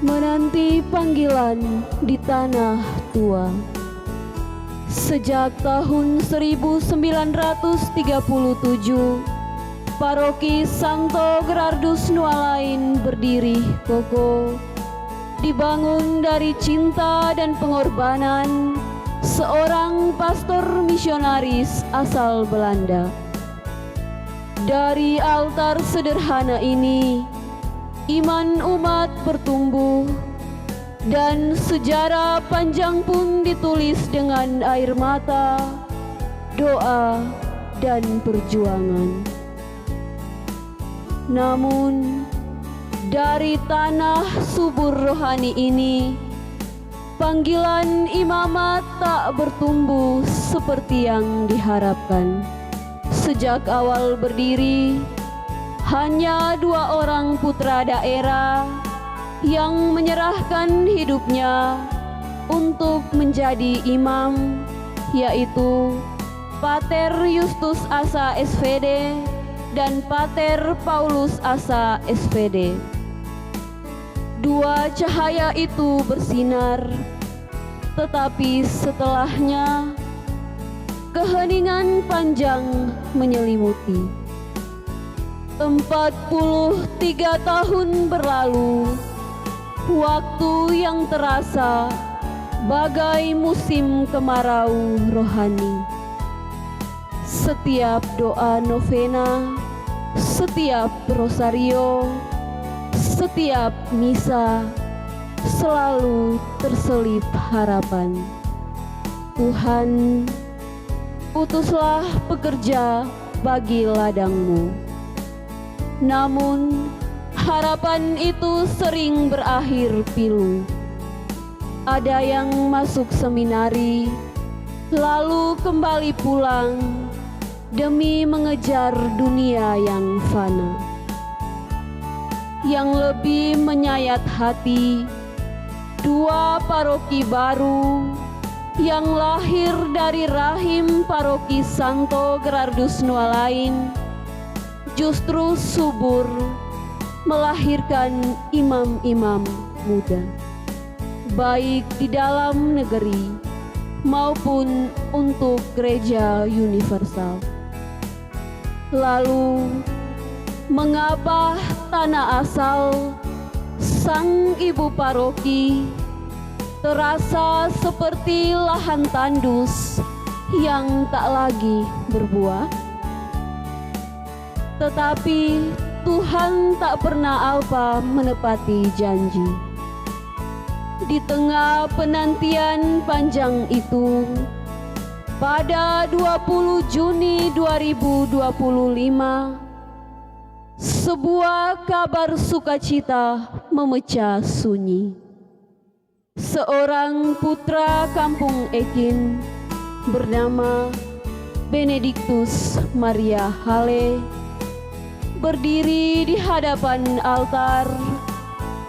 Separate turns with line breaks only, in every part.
menanti panggilan di tanah tua. Sejak tahun 1937, Paroki Santo Gerardus Nualain berdiri kokoh, dibangun dari cinta dan pengorbanan seorang pastor misionaris asal Belanda. Dari altar sederhana ini, iman umat bertumbuh dan sejarah panjang pun ditulis dengan air mata, doa, dan perjuangan. Namun, dari tanah subur rohani ini, panggilan imamat tak bertumbuh seperti yang diharapkan. Sejak awal berdiri, hanya 2 orang putra daerah yang menyerahkan hidupnya untuk menjadi imam, yaitu Pater Justus Asa SVD dan Pater Paulus Asa SVD. 2 cahaya itu bersinar, tetapi setelahnya keheningan panjang menyelimuti. 43 tahun berlalu, waktu yang terasa bagai musim kemarau rohani. Setiap doa novena, setiap rosario, setiap misa selalu terselip harapan. Tuhan, utuslah pekerja bagi ladang-Mu. Namun, harapan itu sering berakhir pilu. Ada yang masuk seminari, lalu kembali pulang demi mengejar dunia yang fana. Yang lebih menyayat hati, 2 paroki baru yang lahir dari rahim Paroki Santo Gerardus Nualain justru subur melahirkan imam-imam muda, baik di dalam negeri maupun untuk gereja universal. Lalu, mengapa tanah asal sang ibu paroki terasa seperti lahan tandus yang tak lagi berbuah? Tetapi Tuhan tak pernah alpa menepati janji. Di tengah penantian panjang itu, pada 20 Juni 2025, sebuah kabar sukacita memecah sunyi. Seorang putra kampung Ekin bernama Benediktus Maria Hale berdiri di hadapan altar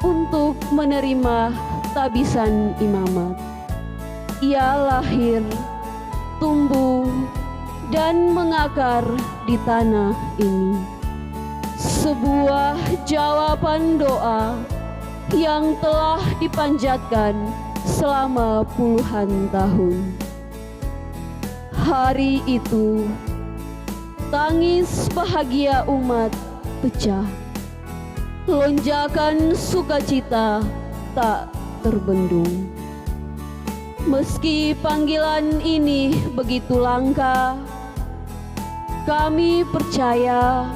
untuk menerima tabisan imamat. Ia lahir, tumbuh, dan mengakar di tanah ini. Sebuah jawaban doa yang telah dipanjatkan selama puluhan tahun. Hari itu, tangis bahagia umat pecah. Lonjakan sukacita tak terbendung. Meski panggilan ini begitu langka, kami percaya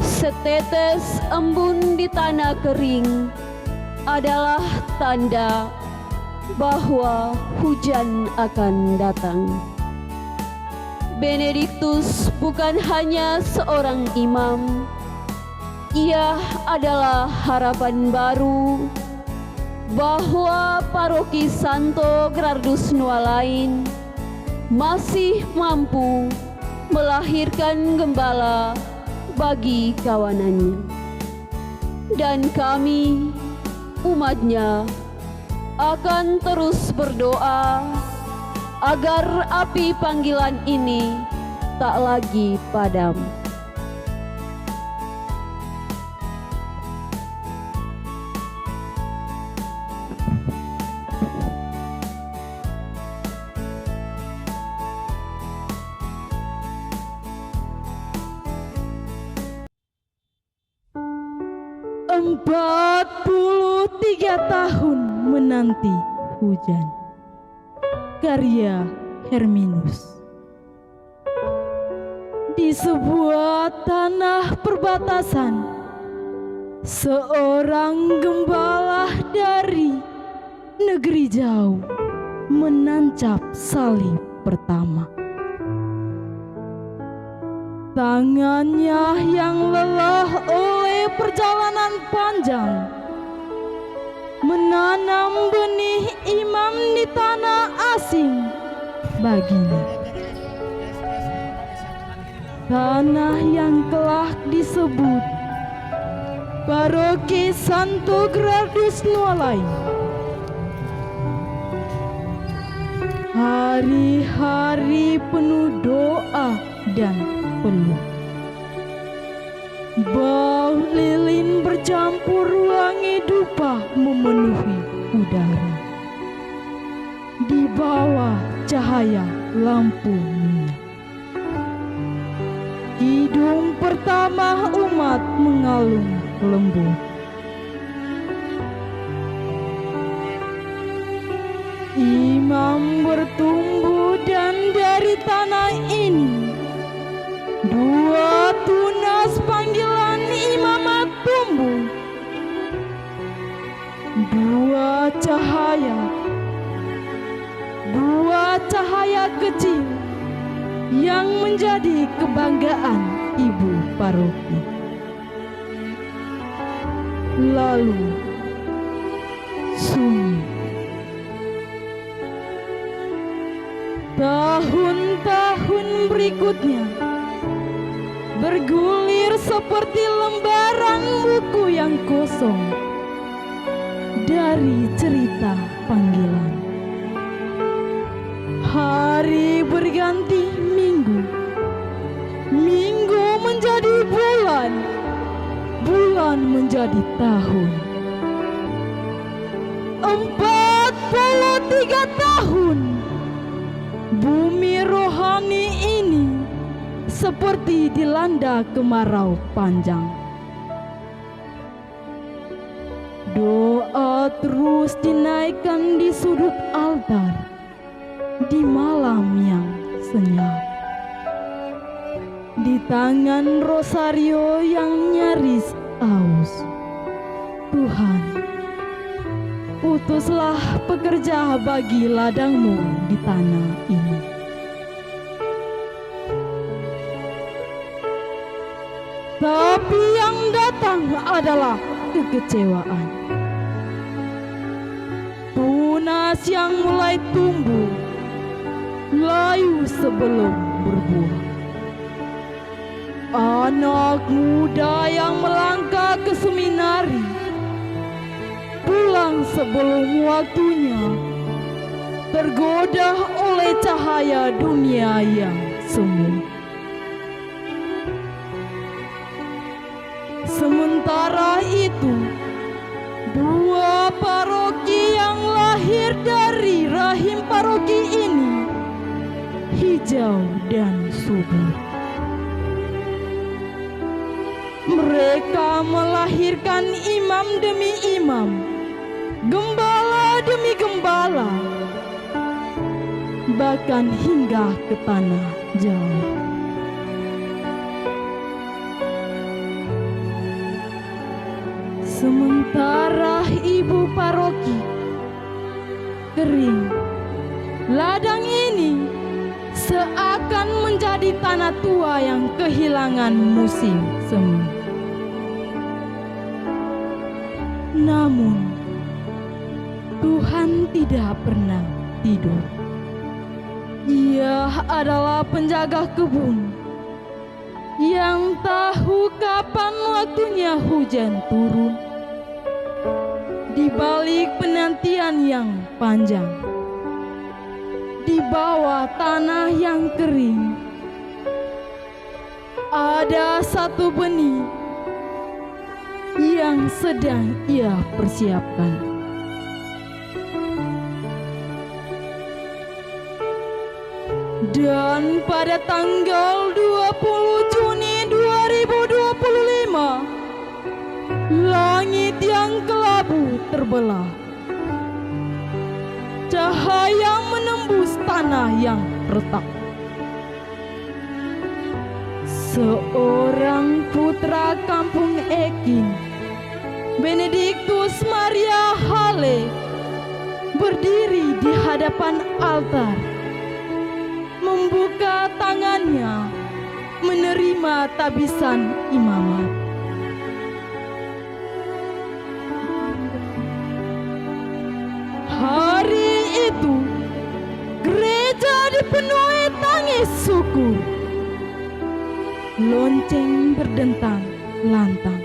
setetes embun di tanah kering adalah tanda bahwa hujan akan datang. Benediktus bukan hanya seorang imam, ia adalah harapan baru bahwa Paroki Santo Gerardus Nualain masih mampu melahirkan gembala bagi kawanannya. Dan kami, umatnya, akan terus berdoa agar api panggilan ini tak lagi padam.
43 tahun menanti hujan. Karya Herminus. Di sebuah tanah perbatasan, seorang gembala dari negeri jauh menancap salib pertama. Tangannya yang lelah oleh perjalanan panjang menanam benih imam di tanah asing baginya. Tanah yang kelak disebut Paroki Santo Gerardus Nualai. Hari-hari penuh doa dan peluh. Bau lilin bercampur wangi dupa memenuhi udara. Di bawah cahaya lampu minyak, hidung pertama umat mengalun lembut. Imam bertumbuh dan dari tanah ini dua tunas panggilan imamat tumbuh. Dua cahaya kecil yang menjadi kebanggaan ibu paroki. Lalu sunyi. Tahun-tahun berikutnya bergulir seperti lembaran buku yang kosong dari cerita panggilan. Hari berganti minggu, minggu menjadi bulan, bulan menjadi tahun. 43 tahun bumi rohani ini seperti dilanda kemarau panjang. Doa terus dinaikkan di sudut altar di malam yang senyap. Di tangan rosario yang nyaris aus, Tuhan, utuslah pekerja bagi ladangmu di tanah ini. Tapi yang datang adalah kekecewaan. Tunas yang mulai tumbuh, layu sebelum berbuah. Anak muda yang melangkah ke seminari, pulang sebelum waktunya, tergoda oleh cahaya dunia yang semu. Sementara itu, dua paroki yang lahir dari rahim paroki ini, hijau dan subur. Mereka melahirkan imam demi imam, gembala demi gembala, bahkan hingga ke tanah jauh. Sementara ibu paroki kering, ladang ini seakan menjadi tanah tua yang kehilangan musim semi. Namun Tuhan tidak pernah tidur. Ia adalah penjaga kebun yang tahu kapan waktunya hujan turun. Di balik penantian yang panjang, di bawah tanah yang kering, ada satu benih yang sedang ia persiapkan. Dan pada tanggal 20 Juni 2025, langit belah. Cahaya menembus tanah yang retak. Seorang putra kampung Ekin, Benediktus Maria Hale, berdiri di hadapan altar, membuka tangannya menerima tabisan imamat. Hari itu gereja dipenuhi tangis syukur. Lonceng berdentang lantang.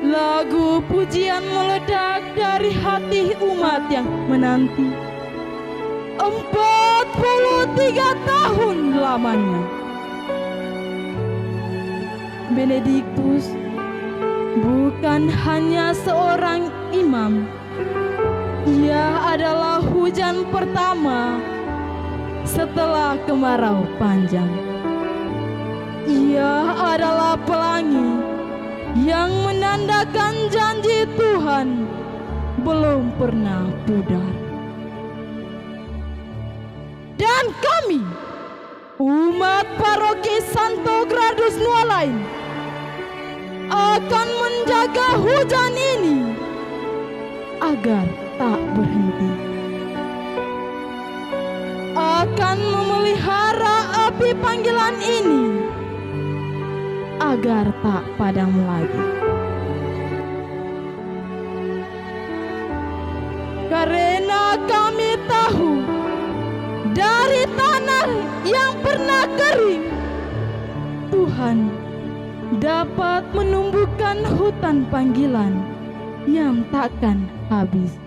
Lagu pujian meledak dari hati umat yang menanti 43 tahun lamanya. Benediktus bukan hanya seorang imam. Ia adalah hujan pertama setelah kemarau panjang. Ia adalah pelangi yang menandakan janji Tuhan belum pernah pudar. Dan kami, umat paroki Santo Gradus Nualain, akan menjaga hujan ini agar tak berhenti. Akan memelihara api panggilan ini agar tak padam lagi. Karena kami tahu dari tanah yang pernah kering, Tuhan dapat menumbuhkan hutan panggilan yang takkan habis.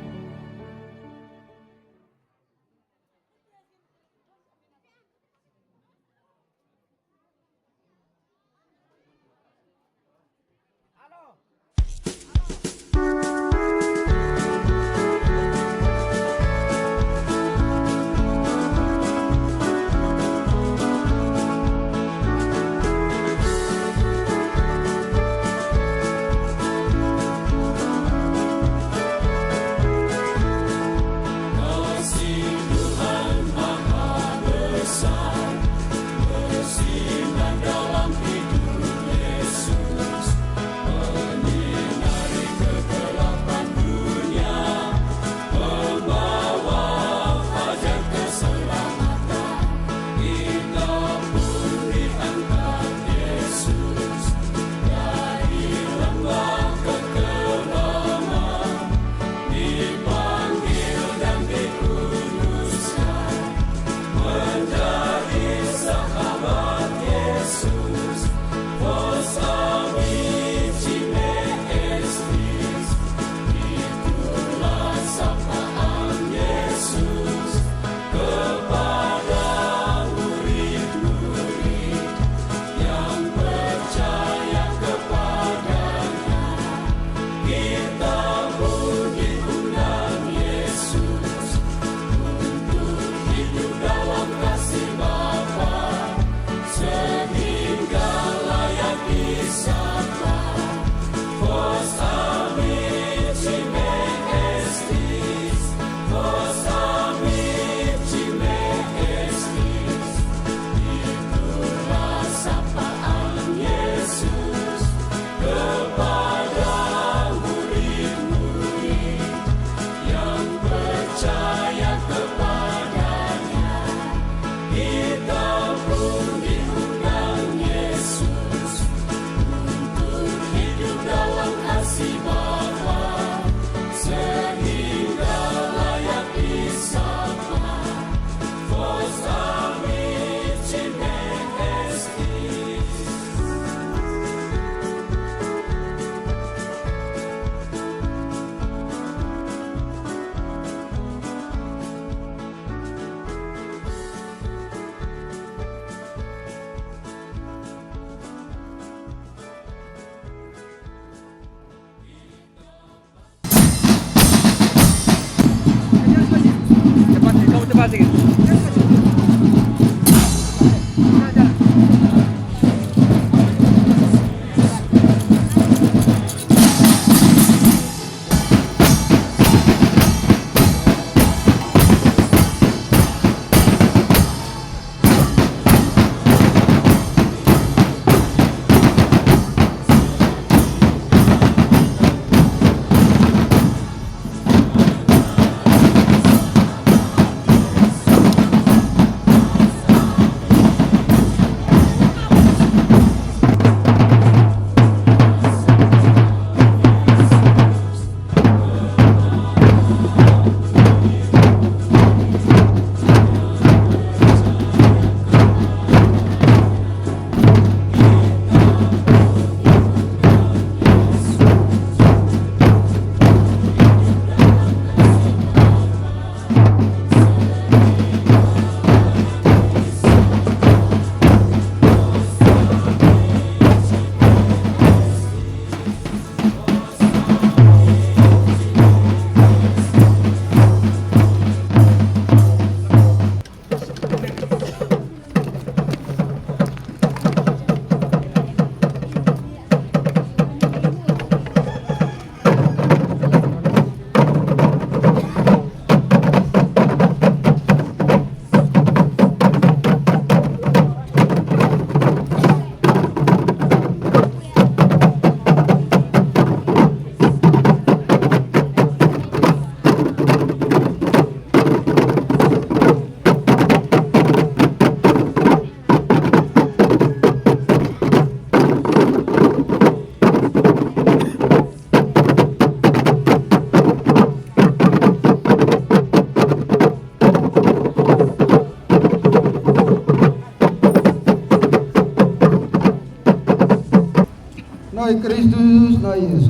Noi Kristus noi Yesus.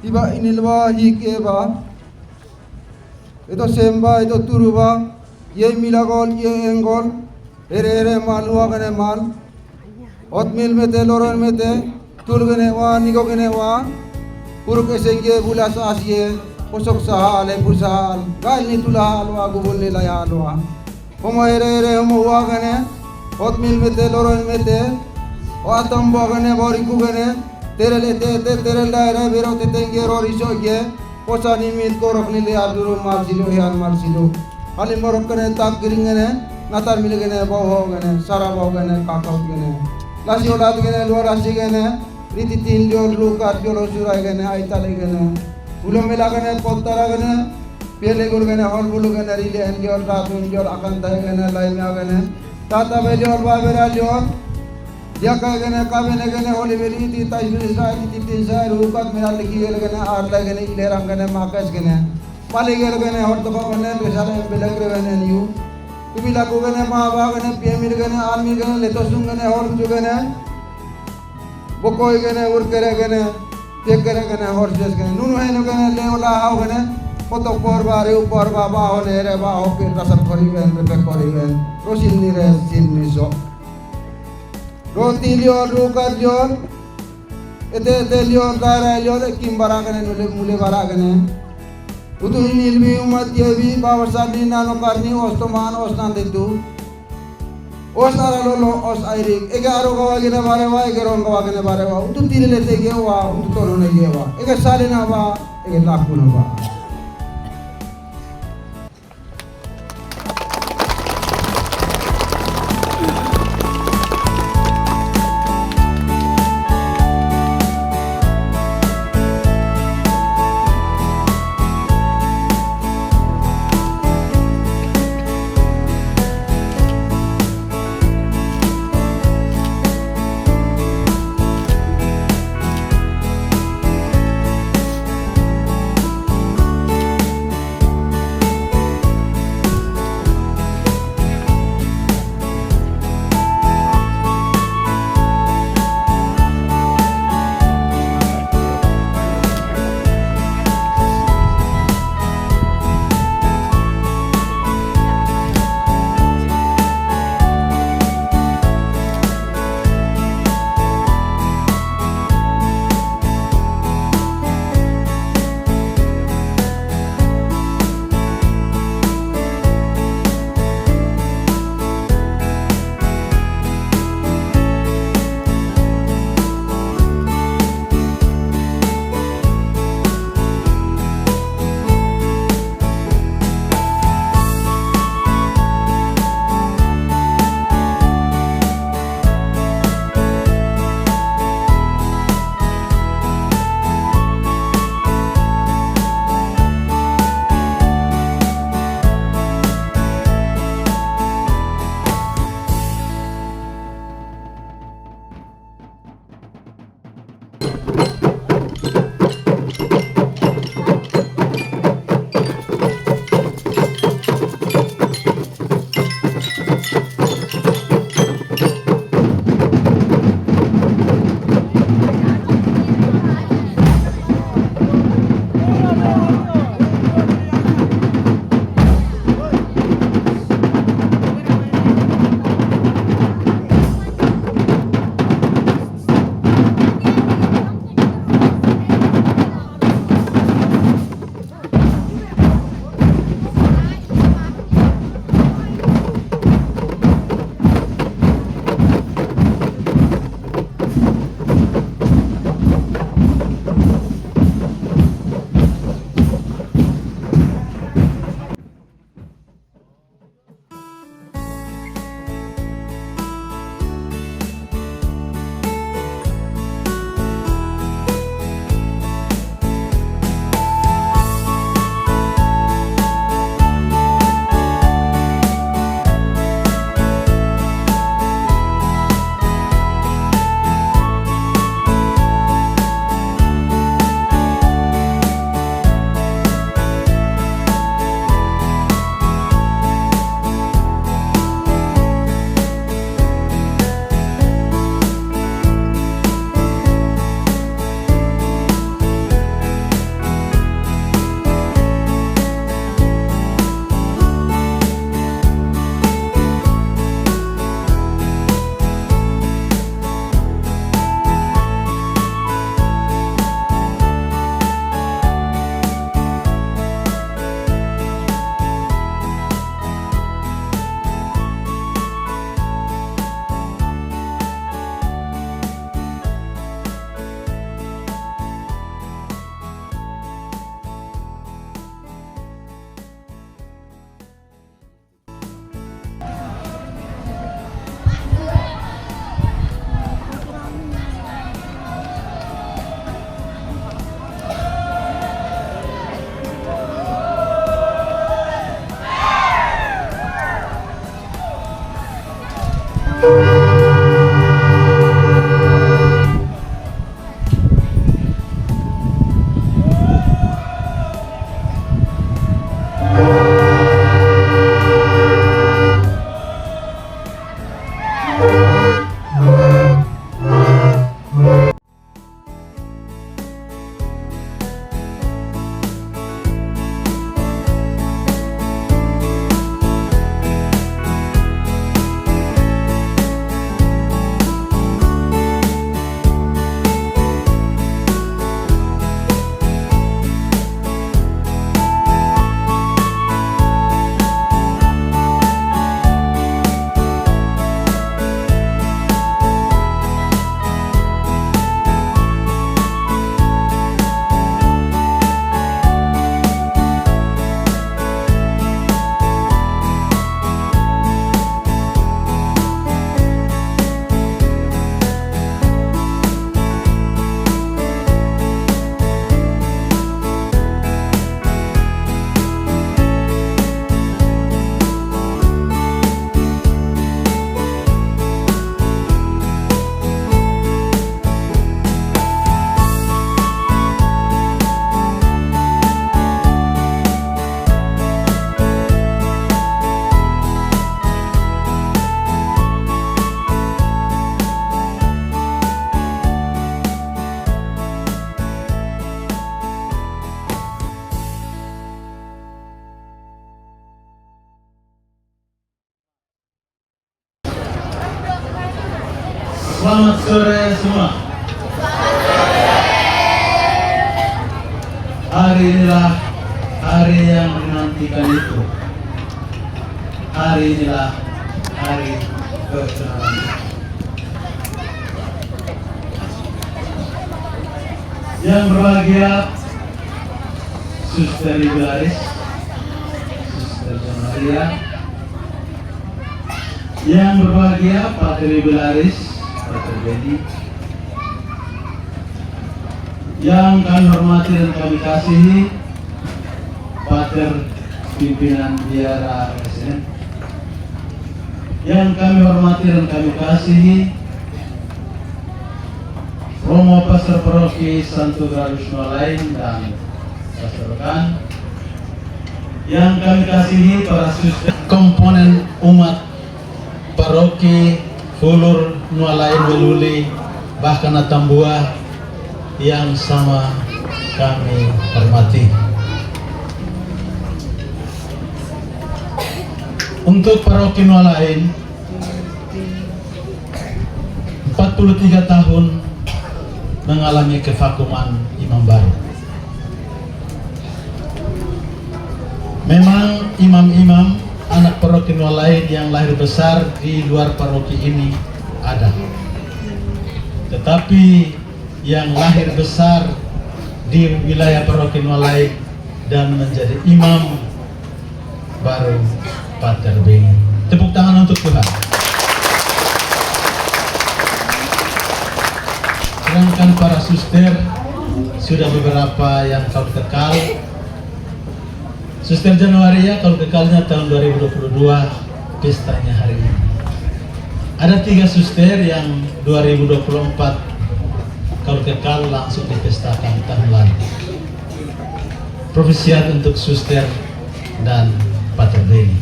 Tiba inilwa hikeba. Ito semba ito turuba. Ye milagol ye engol. Ere malua gane mal. Otmil mete loron mete. Tul gane wa nigo gane wa. Puruk esengye bulas asye. Posok sahal e pusal. Gal ni tulahal wa gubul ni layal wa. Homo ere homo wa gane. Otmil mete loron mete. Oatam bo gane boriku gane. Terele daerah biro tetengge rori soge. Posa nimit korok nili aduru malsilo hian malsilo. Halim morok gane tak giring gane. Natar mil gane boho gane. Sara boho gane kakau gane. Lasi olat gane luar lasi gane. Riti tin lior lukat jolo surai gane aitale gane. Ulo mela gane potara gane. Pele gul gane hor bulu gane rile en lior ratun lior akan tay gane laimya gane. Tata be lior babera lior. Dia kagane kabene gane holi beli ti taisuri sai ti sai rukat mera liki gane arla gane ilerang gane makas gane pali gane hor to gane besale belag gane niu tumi lagu gane ma ba gane pemir gane army gane letosung gane hor ju gane bokoi gane ur kere gane tek kere gane hor jes gane nunu heno gane leola hau gane foto porba re upor ba hole re ba ho pir kasar kori gane pe kori gane rosin ni re sin ni so Roti lior rukat lior, ete lior dara lior kim baragane mule baragane. Utu ini ilmi umat yebi bawa sabdi nano karni os toman os nanditu. Os nara lolo os airik. Ega aro kawa gina barewa, ega ron kawa gina barewa. Utu tiri lete gewa, utu tono ne gewa. Ega salina ba, ega laku na ba.
Selamat sore semua. Hari inilah hari yang dinantikan itu. Hari inilah hari kebenaran. Yang berbahagia Suster Ibaris, Suster Maria. Yang berbahagia Pater Ibaris, Pater Bedi. Yang kami hormati dan kami kasihi Pater Pimpinan Biara Residen. Yang kami hormati dan kami kasihi Romo Pastor Paroki Santo Gradus Nualain dan Pastor Rekan. Yang kami kasihi para suster komponen umat Paroki Fulur Nualain Weluli bahkan Atambua yang sama kami hormati. Untuk Paroki Nualain 43 tahun mengalami kevakuman imam baru. Memang imam-imam anak Paroki Nualain yang lahir besar di luar paroki ini ada. Tetapi yang lahir besar di wilayah Paroki Nualain dan menjadi imam baru Pater Beni. Tepuk tangan untuk Tuhan. Sedangkan para suster sudah beberapa yang kau kekal. Suster Januaria kalau kekalnya tahun 2022, pestanya hari ini. Ada 3 suster yang 2024 kalau kekal langsung dipestakan tahun lalu. Profesiat untuk suster dan Pater Beni.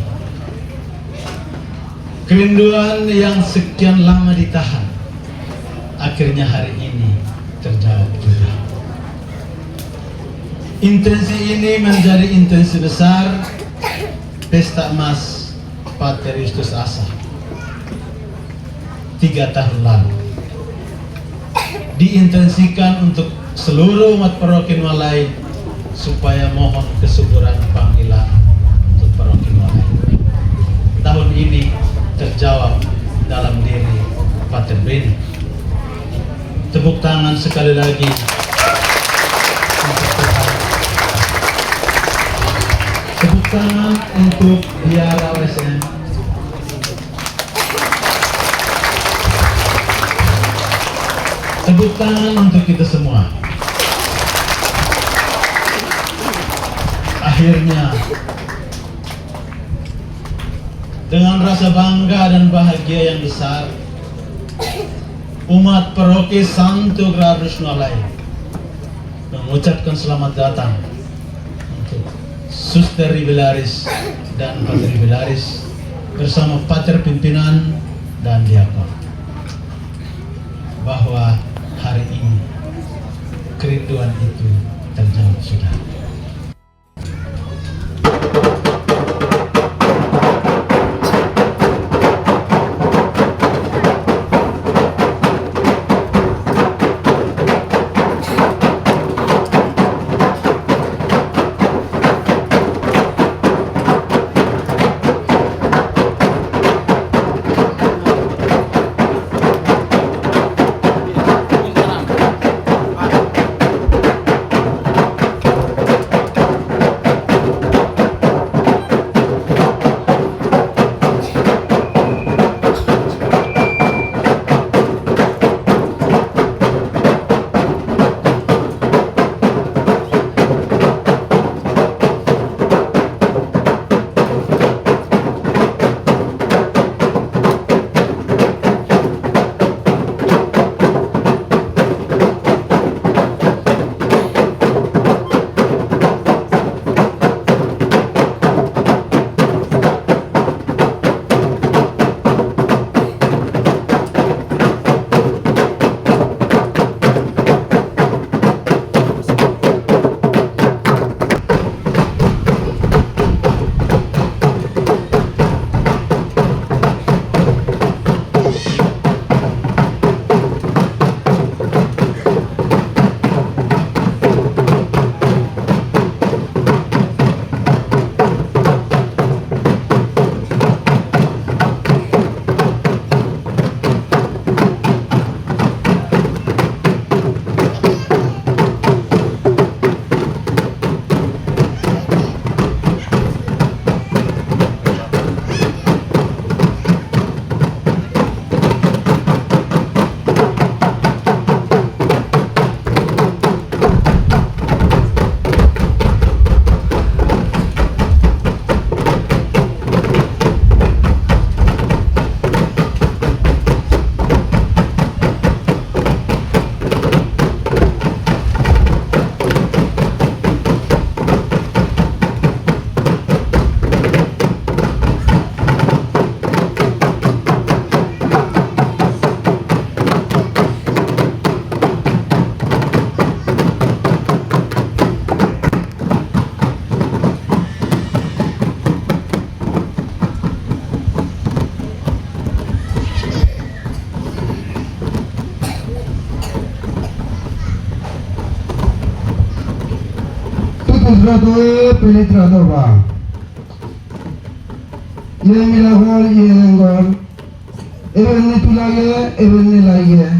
Kerinduan yang sekian lama ditahan akhirnya hari ini terjawab juga. Intensi ini menjadi intensi besar Pesta Emas Pater Justus Asa 3 tahun lalu. Diintensikan untuk seluruh umat Paroki Nualain supaya mohon kesuburan panggilan untuk Paroki Nualain. Tahun ini terjawab dalam diri Pater Beni. Tepuk tangan sekali lagi untuk Tuhan. Tepuk tangan untuk Biara OSN. Tepuk tangan untuk kita semua. Akhirnya dengan rasa bangga dan bahagia yang besar, umat Paroki Santo Gradus Nualain mengucapkan selamat datang untuk Suster Ibaris dan Pater Ibaris bersama Pater Pimpinan dan Diakon, bahwa hari ini kerinduan itu terjawab sudah.
dusra toe pelitra doba. Ye milagol ye engol. Eben ni tulage eben ni lage.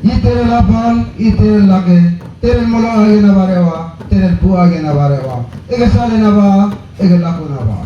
Itere lapal itere lage. Tere molo age na barewa. Tere bu age na barewa. Ege sale na ba ege laku na ba.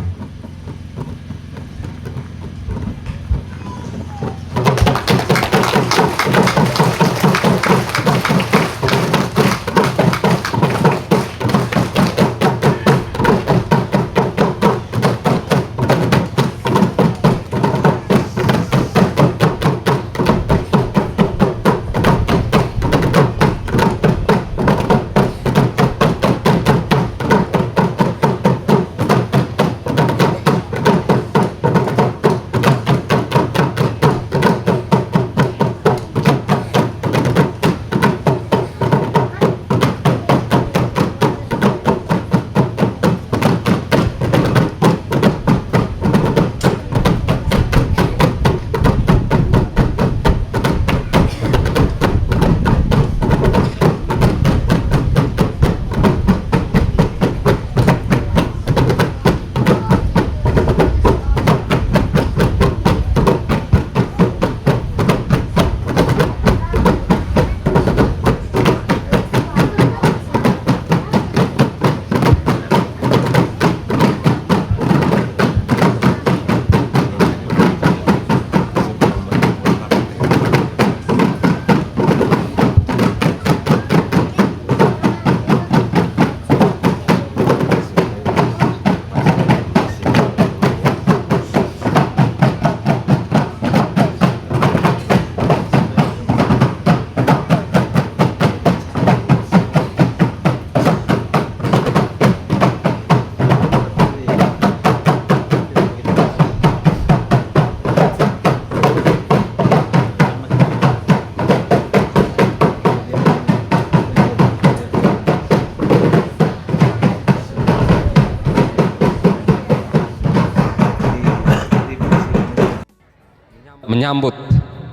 Menyambut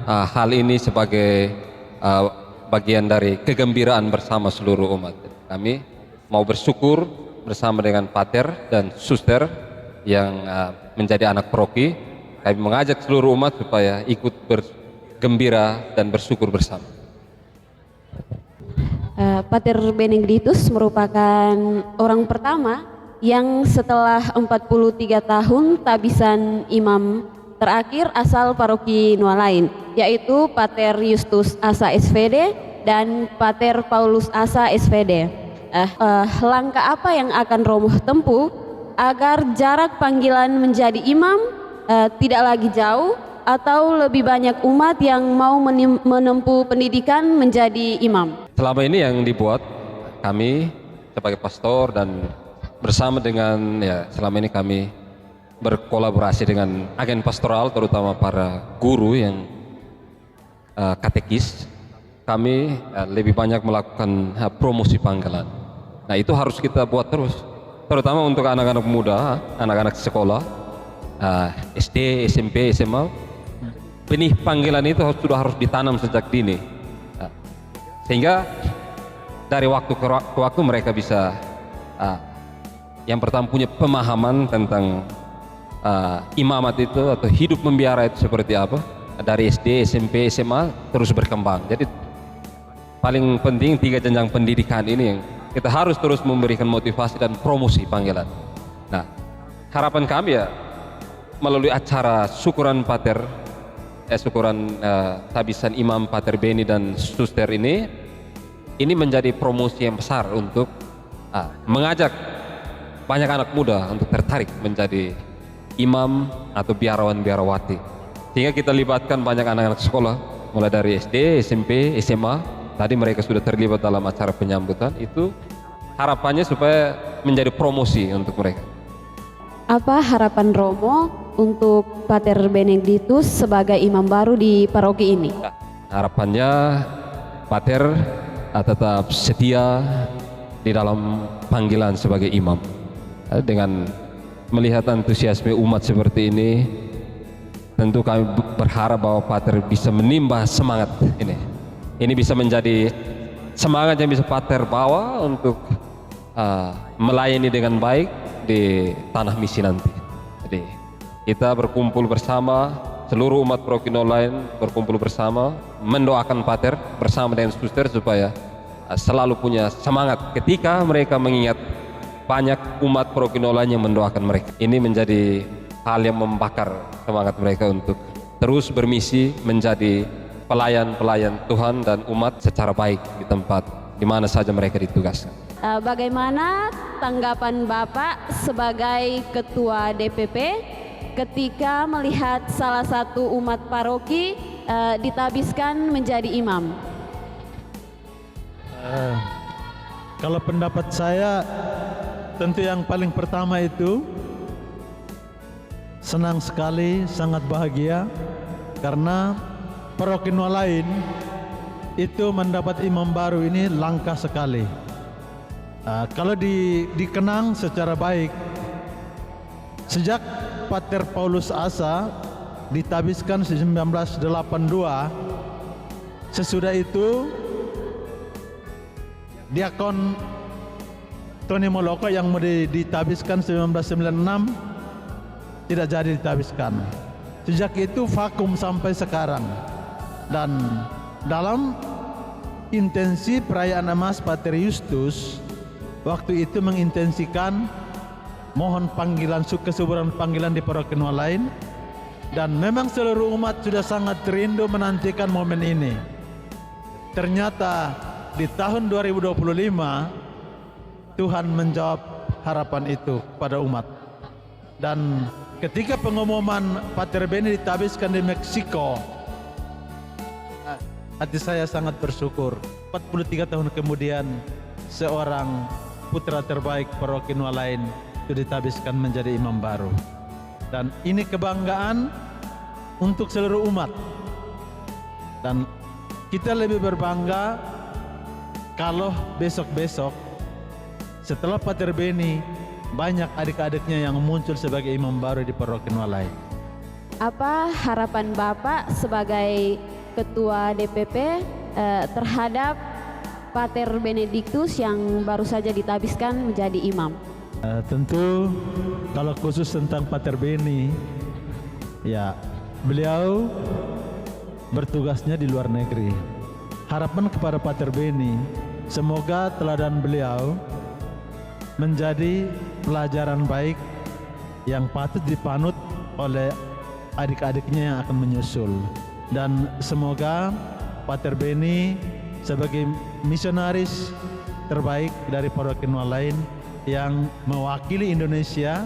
hal ini sebagai bagian dari kegembiraan bersama seluruh umat. Kami mau bersyukur bersama dengan pater dan suster yang menjadi anak paroki. Kami mengajak seluruh umat supaya ikut bergembira dan bersyukur bersama.
Pater Benedictus merupakan orang pertama yang setelah 43 tahun tabisan imam terakhir asal paroki Nualain, yaitu Pater Justus Asa SVD dan Pater Paulus Asa SVD. Langkah apa yang akan Romo tempuh agar jarak panggilan menjadi imam tidak lagi jauh atau lebih banyak umat yang mau menempuh pendidikan menjadi imam?
Selama ini yang dibuat kami sebagai pastor dan bersama dengan selama ini kami berkolaborasi dengan agen pastoral, terutama para guru yang katekis. Kami lebih banyak melakukan promosi panggilan. Nah, itu harus kita buat terus, terutama untuk anak-anak muda, anak-anak sekolah, SD, SMP, SMA. Benih panggilan itu sudah harus ditanam sejak dini, sehingga dari waktu ke waktu mereka bisa yang pertama punya pemahaman tentang imamat itu atau hidup membiara itu seperti apa, dari SD, SMP, SMA terus berkembang. Jadi paling penting 3 jenjang pendidikan ini yang kita harus terus memberikan motivasi dan promosi panggilan. Nah, harapan kami melalui acara syukuran pater, syukuran tabisan imam Pater Beni dan suster ini menjadi promosi yang besar untuk mengajak banyak anak muda untuk tertarik menjadi imam atau biarawan-biarawati, sehingga kita libatkan banyak anak-anak sekolah mulai dari SD, SMP, SMA. Tadi mereka sudah terlibat dalam acara penyambutan. Itu harapannya supaya menjadi promosi untuk mereka.
Apa harapan Romo untuk Pater Benedictus sebagai imam baru di paroki ini?
Harapannya Pater tetap setia di dalam panggilan sebagai imam. Dengan melihat antusiasme umat seperti ini, tentu kami berharap bahwa Pater bisa menimba semangat ini. Ini bisa menjadi semangat yang bisa Pater bawa untuk melayani dengan baik di tanah misi nanti. Jadi kita berkumpul bersama, seluruh umat paroki online berkumpul bersama, mendoakan pater bersama dengan suster supaya selalu punya semangat ketika mereka mengingat banyak umat paroki online yang mendoakan mereka. Ini menjadi hal yang membakar semangat mereka untuk terus bermisi menjadi pelayan-pelayan Tuhan dan umat secara baik di tempat di mana saja mereka ditugaskan.
Bagaimana tanggapan Bapak sebagai Ketua DPP ketika melihat salah satu umat paroki ditabiskan menjadi imam?
Kalau pendapat saya, tentu yang paling pertama itu senang sekali, sangat bahagia karena paroki lain itu mendapat imam baru ini langka sekali. Kalau dikenang secara baik, sejak Pater Paulus Asa ditabiskan 1982, sesudah itu Diakon Tony Moloko yang mau ditabiskan 1996 tidak jadi ditabiskan. Sejak itu vakum sampai sekarang. Dan dalam intensi perayaan emas Pater Justus, waktu itu mengintensikan mohon panggilan, kesuburan panggilan di paroki lain, dan memang seluruh umat sudah sangat rindu menantikan momen ini. Ternyata di tahun 2025 Tuhan menjawab harapan itu pada umat. Dan ketika pengumuman Pater Beni ditabiskan di Meksiko, hati saya sangat bersyukur. 43 tahun kemudian seorang putra terbaik paroki lain itu ditabiskan menjadi imam baru. Dan ini kebanggaan untuk seluruh umat. Dan kita lebih berbangga kalau besok-besok setelah Pater Beni banyak adik-adiknya yang muncul sebagai imam baru di paroki lain.
Apa harapan Bapak sebagai Ketua DPP terhadap Pater Benediktus yang baru saja ditabiskan menjadi imam?
Tentu kalau khusus tentang Pater Beni, ya beliau bertugasnya di luar negeri. Harapan kepada Pater Beni, semoga teladan beliau menjadi pelajaran baik yang patut dipanut oleh adik-adiknya yang akan menyusul. Dan semoga Pater Beni sebagai misionaris terbaik dari paroki lain yang mewakili Indonesia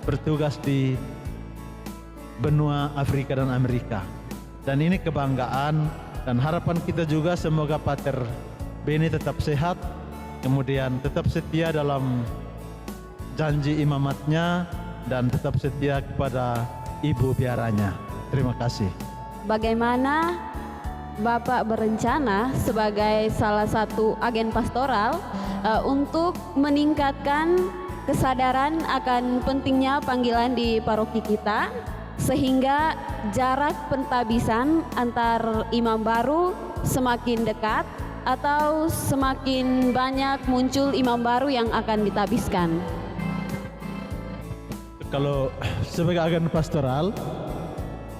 bertugas di benua Afrika dan Amerika. Dan ini kebanggaan dan harapan kita juga, semoga Pater Beni tetap sehat, kemudian tetap setia dalam janji imamatnya dan tetap setia kepada ibu biaranya. Terima kasih.
Bagaimana Bapak berencana sebagai salah satu agen pastoral untuk meningkatkan kesadaran akan pentingnya panggilan di paroki kita, sehingga jarak pentabisan antar imam baru semakin dekat atau semakin banyak muncul imam baru yang akan ditabiskan?
Kalau sebagai agen pastoral,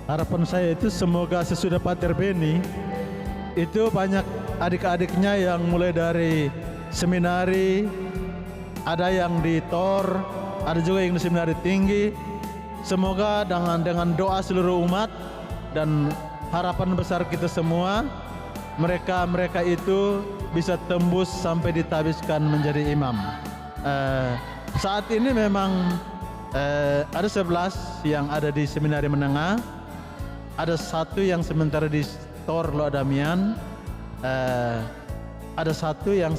harapan saya itu semoga sesudah Pater Beni itu banyak adik-adiknya yang mulai dari seminari, ada yang di TOR, ada juga yang di seminari tinggi. Semoga dengan doa seluruh umat dan harapan besar kita semua, mereka itu bisa tembus sampai ditabiskan menjadi imam. Saat ini memang ada 11 yang ada di seminari menengah, ada 1 yang sementara di TOR Loa Damian, ada 1 yang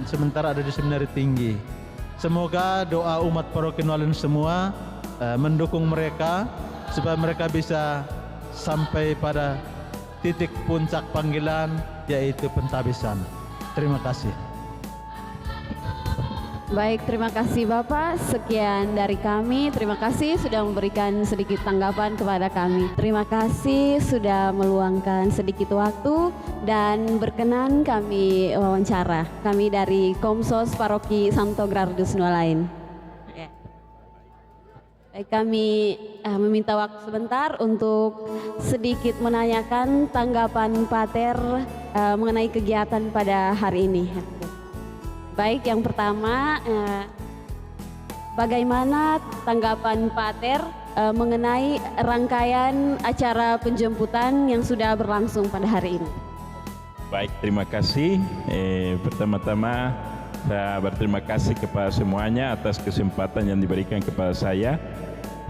sementara ada di seminari tinggi. Semoga doa umat paroki lain semua mendukung mereka supaya mereka bisa sampai pada titik puncak panggilan, yaitu pentabisan. Terima kasih.
Baik, terima kasih Bapak. Sekian dari kami. Terima kasih sudah memberikan sedikit tanggapan kepada kami. Terima kasih sudah meluangkan sedikit waktu dan berkenan kami wawancara. Kami dari Komsos Paroki Santo Gerardus Nualain. Ya. Baik, kami meminta waktu sebentar untuk sedikit menanyakan tanggapan Pater mengenai kegiatan pada hari ini. Baik, yang pertama, bagaimana tanggapan Pater mengenai rangkaian acara penjemputan yang sudah berlangsung pada hari ini?
Baik, terima kasih. Pertama-tama saya berterima kasih kepada semuanya atas kesempatan yang diberikan kepada saya.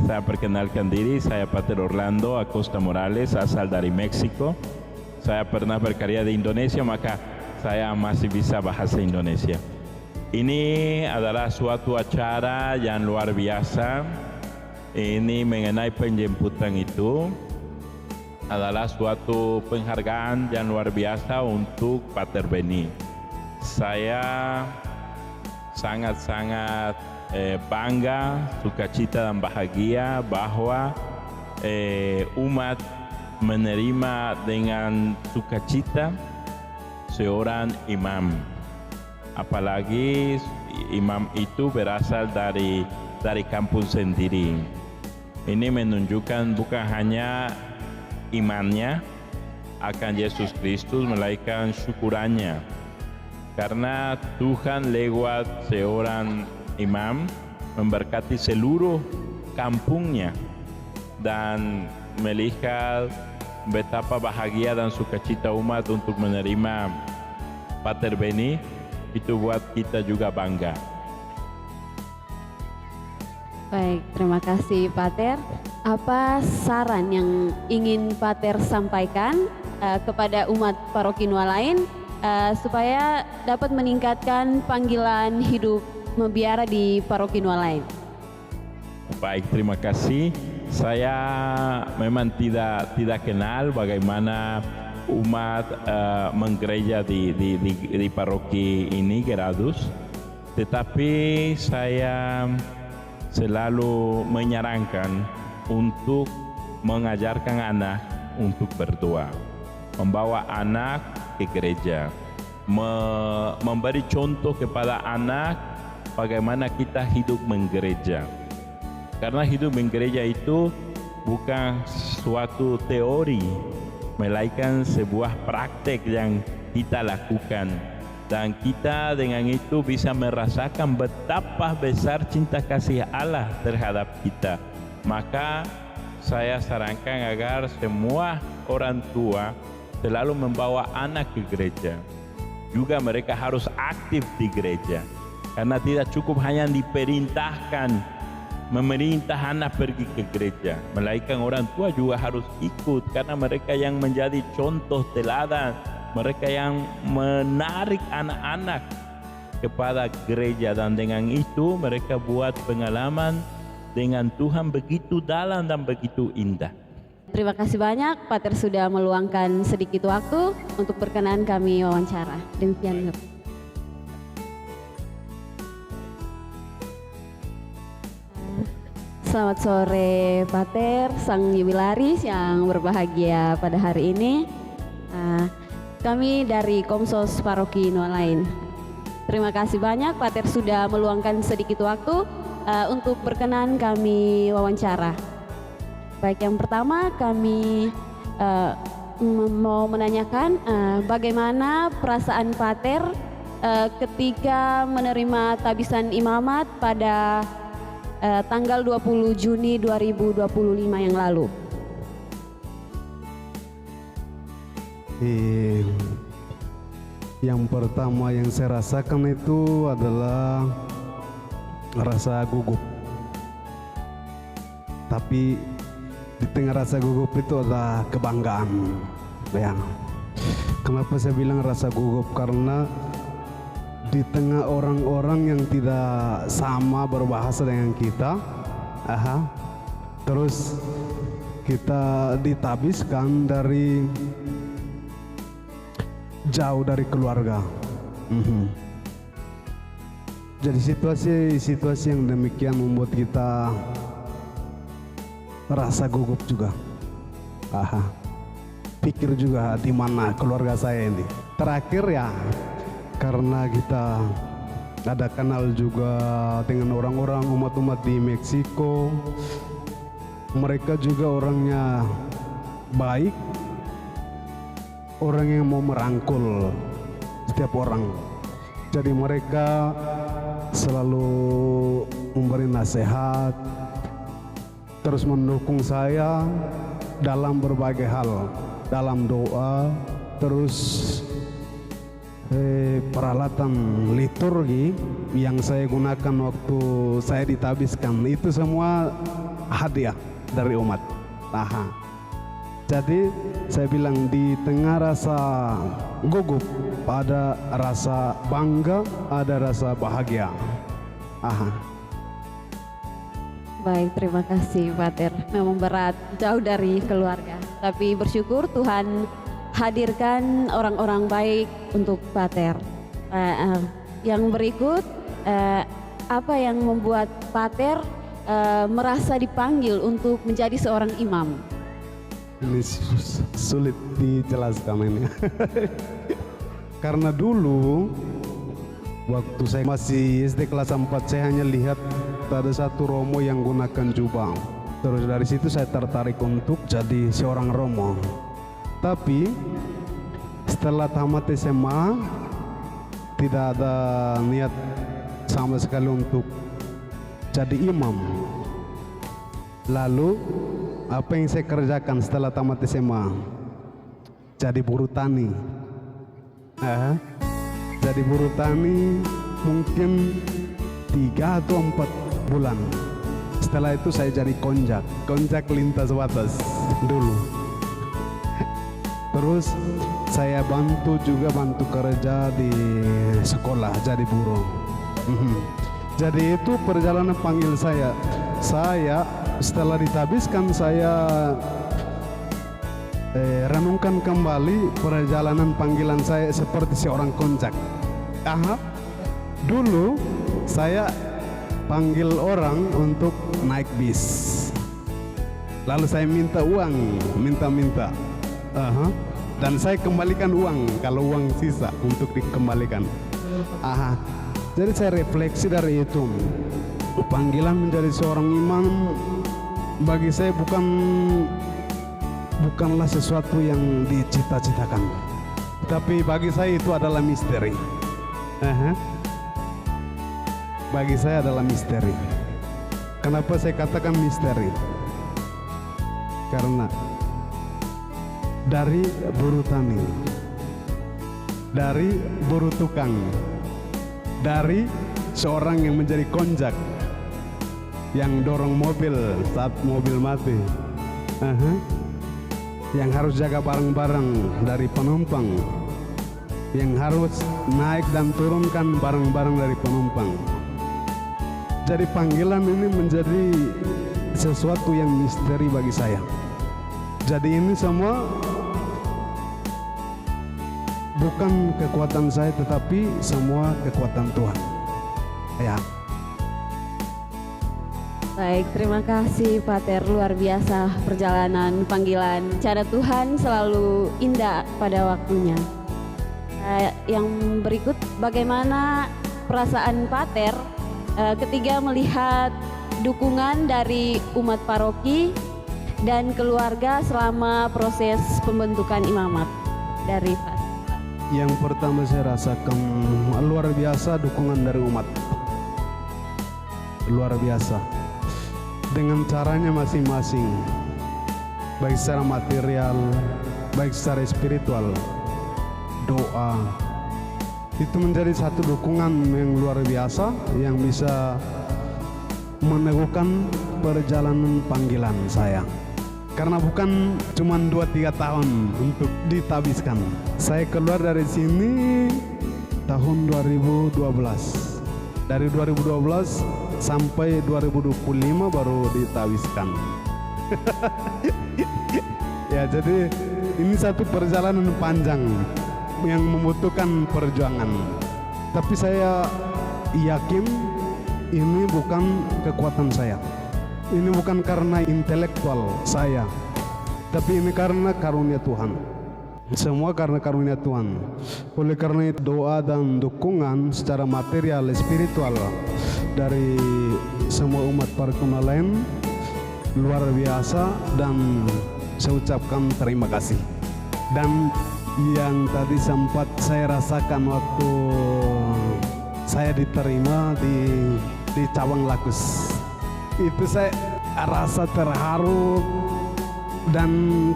Saya perkenalkan diri, saya Pater Orlando Acosta Morales, asal dari Meksiko. Saya pernah berkarya di Indonesia, maka saya masih bisa bahasa Indonesia. Ini adalah suatu acara yang luar biasa. Ini mengenai penjemputan itu adalah suatu penghargaan yang luar biasa untuk Pater Beni. Saya sangat-sangat bangga, sukacita dan bahagia bahwa umat menerima dengan sukacita seorang imam. Apalagi imam itu berasal dari kampung sendiri. Ini menunjukkan bukan hanya imannya akan Yesus Kristus, melainkan syukurannya karena Tuhan lewat seorang imam memberkati seluruh kampungnya, dan melihat betapa bahagia dan sukacita umat untuk menerima Pater Beni, itu buat kita juga bangga.
Baik, terima kasih Pater. Apa saran yang ingin Pater sampaikan kepada umat Paroki Nualain supaya dapat meningkatkan panggilan hidup membiara di Paroki Nualain?
Baik, terima kasih. Saya memang tidak kenal bagaimana umat menggereja di paroki ini Gerardus, tetapi saya selalu menyarankan untuk mengajarkan anak untuk berdoa, membawa anak ke gereja, memberi contoh kepada anak bagaimana kita hidup menggereja, karena hidup menggereja itu bukan suatu teori, melainkan sebuah praktek yang kita lakukan, dan kita dengan itu bisa merasakan betapa besar cinta kasih Allah terhadap kita. Maka saya sarankan agar semua orang tua selalu membawa anak ke gereja. Juga mereka harus aktif di gereja, karena tidak cukup hanya diperintahkan memerintah anak pergi ke gereja, melainkan orang tua juga harus ikut, karena mereka yang menjadi contoh teladan, mereka yang menarik anak-anak kepada gereja, dan dengan itu mereka buat pengalaman dengan Tuhan begitu dalam dan begitu indah.
Terima kasih banyak Pater sudah meluangkan sedikit waktu untuk berkenan kami wawancara. Demikian. Selamat sore Pater, sang jubilaris yang berbahagia pada hari ini. Kami dari Komsos Paroki Nualain. Terima kasih banyak Pater sudah meluangkan sedikit waktu untuk berkenan kami wawancara. Baik, yang pertama kami mau menanyakan bagaimana perasaan Pater ketika menerima tabisan imamat pada tanggal 20 Juni 2025 yang lalu.
Yang pertama yang saya rasakan itu adalah rasa gugup. Tapi di tengah rasa gugup itu ada kebanggaan. Ya. Kenapa saya bilang rasa gugup? Karena di tengah orang-orang yang tidak sama berbahasa dengan kita, terus kita ditabiskan dari jauh dari keluarga.
Jadi situasi yang demikian membuat kita rasa gugup juga. Pikir juga di mana keluarga saya ini. Terakhir ya, karena kita ada kenal juga dengan orang-orang umat-umat di Meksiko. Mereka juga orangnya baik, orang yang mau merangkul setiap orang. Jadi mereka selalu memberi nasihat, terus mendukung saya dalam berbagai hal, dalam doa, terus peralatan liturgi yang saya gunakan waktu saya ditabiskan itu semua hadiah dari umat. Jadi saya bilang di tengah rasa gugup ada rasa bangga, ada rasa bahagia.
Baik, terima kasih Pater. Memang berat, jauh dari keluarga. Tapi bersyukur Tuhan hadirkan orang-orang baik untuk Pater. Yang berikut, apa yang membuat Pater merasa dipanggil untuk menjadi seorang imam?
Ini sulit dijelaskan ini. Karena dulu waktu saya masih SD kelas 4, saya hanya lihat ada satu romo yang gunakan jubah. Terus dari situ saya tertarik untuk jadi seorang romo. Tapi setelah tamat SMA tidak ada niat sama sekali untuk jadi imam. Lalu apa yang saya kerjakan setelah tamat SMA? Jadi buruh tani. Jadi buruh tani mungkin 3 atau 4 bulan. Setelah itu saya jadi konjak lintas batas dulu. Terus saya bantu kerja di sekolah jadi buruh. Jadi itu perjalanan panggil saya. Saya setelah ditabiskan saya renungkan kembali perjalanan panggilan saya seperti seorang konjak. Dulu saya panggil orang untuk naik bis, lalu saya minta uang, minta, dan saya kembalikan uang kalau uang sisa untuk dikembalikan. Jadi saya refleksi dari itu. Panggilan menjadi seorang imam bagi saya bukanlah sesuatu yang dicita-citakan, tapi bagi saya itu adalah misteri. Bagi saya adalah misteri. Kenapa saya katakan misteri? Karena dari buruh tani, dari buruh tukang, dari seorang yang menjadi konjak yang dorong mobil saat mobil mati, yang harus jaga barang-barang dari penumpang, yang harus naik dan turunkan barang-barang dari penumpang. Jadi panggilan ini menjadi sesuatu yang misteri bagi saya. Jadi ini semua bukan kekuatan saya, tetapi semua kekuatan Tuhan. Ya.
Baik, terima kasih Pater, luar biasa perjalanan panggilan. Cara Tuhan selalu indah pada waktunya. Yang berikut, bagaimana perasaan Pater ketika melihat dukungan dari umat paroki dan keluarga selama proses pembentukan imamat dari Pater?
Yang pertama saya rasakan luar biasa dukungan dari umat. Luar biasa. Dengan caranya masing-masing, baik secara material, baik secara spiritual, doa, itu menjadi satu dukungan yang luar biasa yang bisa meneguhkan perjalanan panggilan saya. Karena bukan cuma 2-3 tahun untuk ditabiskan. Saya keluar dari sini tahun 2012. Dari 2012 sampai 2025 baru ditabiskan. Ya, jadi ini satu perjalanan panjang yang membutuhkan perjuangan. Tapi saya yakin ini bukan kekuatan saya, ini bukan karena intelektual saya, tapi ini karena karunia Tuhan. Semua karena karunia Tuhan. Oleh karena itu doa dan dukungan secara material, spiritual dari semua umat paroki lain luar biasa, dan saya ucapkan terima kasih. Dan yang tadi sempat saya rasakan waktu saya diterima di Cawang Lakus, itu saya rasa terharu dan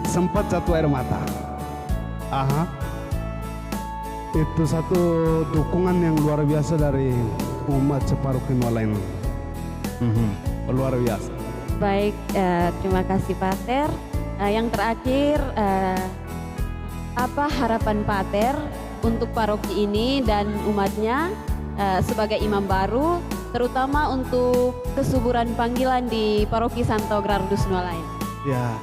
sempat jatuh air mata. Itu satu dukungan yang luar biasa dari umat separuki lain. Luar biasa.
Baik, terima kasih Pater. Yang terakhir, apa harapan Pater untuk paroki ini dan umatnya sebagai imam baru, terutama untuk kesuburan panggilan di paroki Santo Gerardus Nualain?
Ya,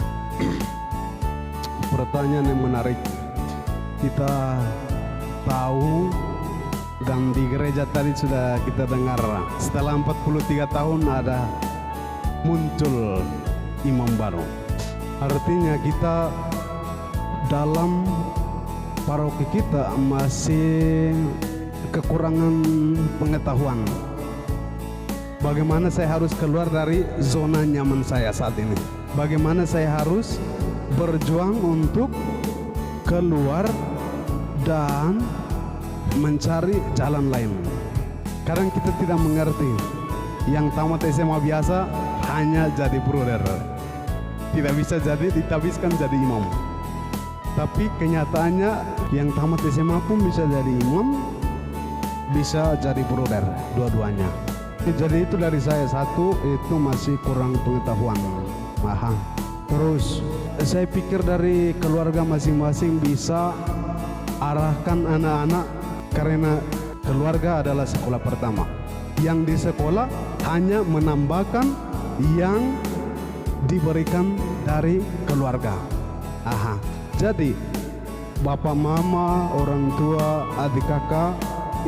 pertanyaan yang menarik. Kita tahu dan di gereja tadi sudah kita dengar, setelah 43 tahun ada muncul imam baru. Artinya kita dalam paroki kita masih kekurangan pengetahuan. Bagaimana saya harus keluar dari zona nyaman saya saat ini? Bagaimana saya harus berjuang untuk keluar dan mencari jalan lain? Kadang kita tidak mengerti. Yang tamat SMA biasa hanya jadi brother, tidak bisa jadi ditabiskan jadi imam. Tapi kenyataannya yang tamat SMA pun bisa jadi imam, bisa jadi brother, dua-duanya. Jadi itu dari saya, satu itu masih kurang pengetahuan. Terus saya pikir dari keluarga masing-masing bisa arahkan anak-anak, karena keluarga adalah sekolah pertama. Yang di sekolah hanya menambahkan yang diberikan dari keluarga. Jadi bapak mama, orang tua, adik kakak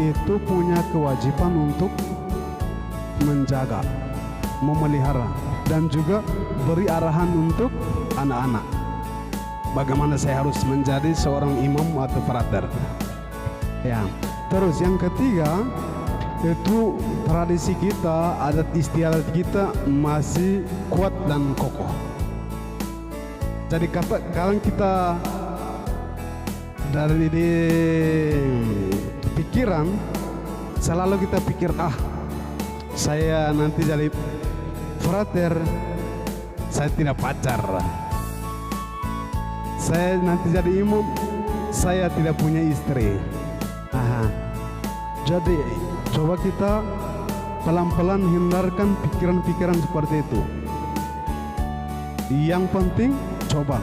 itu punya kewajiban untuk menjaga, memelihara, dan juga beri arahan untuk anak-anak. Bagaimana saya harus menjadi seorang imam atau frater. Ya. Terus yang ketiga, itu tradisi kita, adat istiadat kita masih kuat dan kokoh. Jadi kalau kita dari di pikiran selalu kita pikir, saya nanti jadi frater, saya tidak pacar. Saya nanti jadi imam, saya tidak punya istri. Jadi coba kita pelan-pelan hindarkan pikiran-pikiran seperti itu. Yang penting coba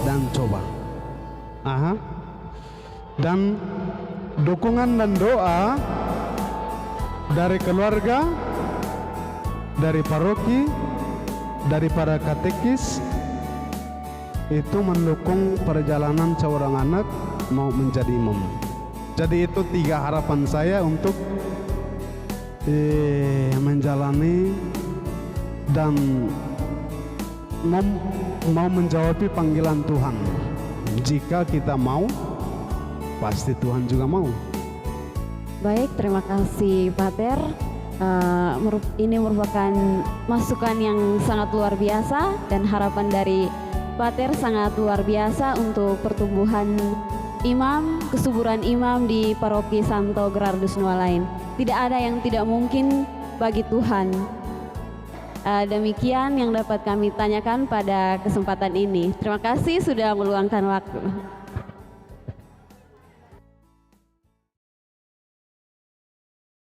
dan coba. Dan dukungan dan doa dari keluarga, dari paroki, dari para katekis itu mendukung perjalanan seorang anak mau menjadi imam. Jadi itu 3 harapan saya untuk menjalani dan mau menjawab panggilan Tuhan. Jika kita mau, pasti Tuhan juga mau.
Baik, terima kasih Pater. Ini merupakan masukan yang sangat luar biasa, dan harapan dari Pater sangat luar biasa untuk pertumbuhan imam, kesuburan imam di paroki Santo Gerardus Nualain. Tidak ada yang tidak mungkin bagi Tuhan. Demikian yang dapat kami tanyakan pada kesempatan ini. Terima kasih sudah meluangkan waktu.